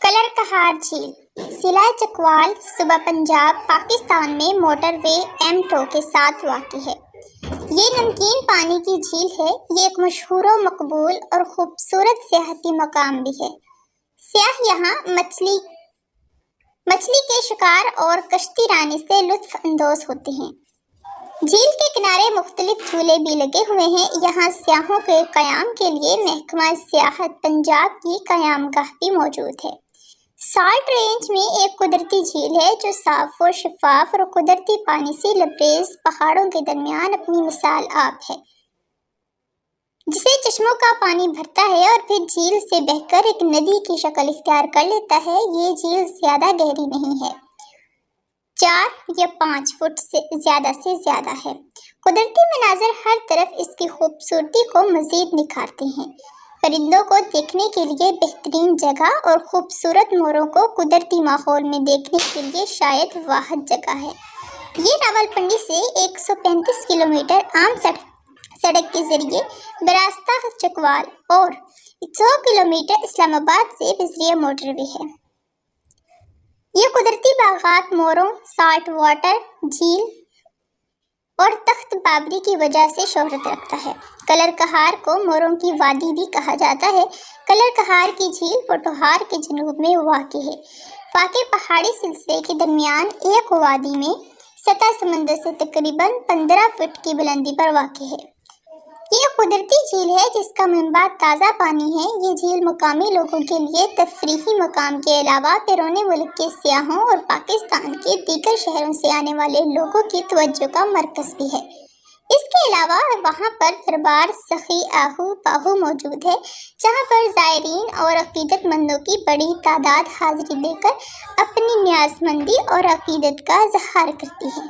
Colour کہار جھیل ضلع چکوال صوبہ پنجاب پاکستان میں موٹر وے M2 کے ساتھ واقع ہے۔ یہ نمکین پانی کی جھیل ہے۔ یہ ایک مشہور و مقبول اور خوبصورت سیاحتی مقام بھی ہے۔ سیاح یہاں مچھلی کے شکار اور کشتی رانی سے لطف اندوز ہوتے ہیں۔ جھیل کے کنارے مختلف جھولے بھی لگے ہوئے ہیں۔ یہاں سیاحوں کے قیام کے لیے محکمہ سیاحت پنجاب کی قیام گاہ بھی موجود ہے۔ سالٹ رینج میں ایک قدرتی جھیل ہے جو صاف و شفاف اور قدرتی پانی سے لبریز پہاڑوں کے درمیان اپنی مثال آب ہے، جسے چشموں کا پانی بھرتا ہے اور پھر جھیل سے بہہ کر ایک ندی کی شکل اختیار کر لیتا ہے۔ یہ جھیل زیادہ گہری نہیں ہے، 4 یا 5 فٹ سے زیادہ ہے۔ قدرتی مناظر ہر طرف اس کی خوبصورتی کو مزید نکھارتے ہیں۔ پرندوں کو دیکھنے کے لیے بہترین جگہ اور خوبصورت موروں کو قدرتی ماحول میں دیکھنے کے لیے شاید واحد جگہ ہے۔ یہ راولپنڈی سے 135 کلومیٹر عام سڑک کے ذریعے براستہ چکوال اور 100 کلومیٹر اسلام آباد سے بذریعہ موٹر وے ہے۔ یہ قدرتی باغات موروں، سالٹ واٹر جھیل اور تخت بابری کی وجہ سے شہرت رکھتا ہے۔ کلر کہار کو موروں کی وادی بھی کہا جاتا ہے۔ کلر کہار کی جھیل پوٹھوہار کے جنوب میں واقع ہے۔ واقع پہاڑی سلسلے کے درمیان ایک وادی میں سطح سمندر سے تقریباً 15 فٹ کی بلندی پر واقع ہے۔ یہ ایک قدرتی جھیل ہے جس کا منبع تازہ پانی ہے۔ یہ جھیل مقامی لوگوں کے لیے تفریحی مقام کے علاوہ بیرون ملک کے سیاحوں اور پاکستان کے دیگر شہروں سے آنے والے لوگوں کی توجہ کا مرکز بھی ہے۔ اس کے علاوہ وہاں پر دربار سخی آہو باہو موجود ہے، جہاں پر زائرین اور عقیدت مندوں کی بڑی تعداد حاضری دے کر اپنی نیاز مندی اور عقیدت کا اظہار کرتی ہے۔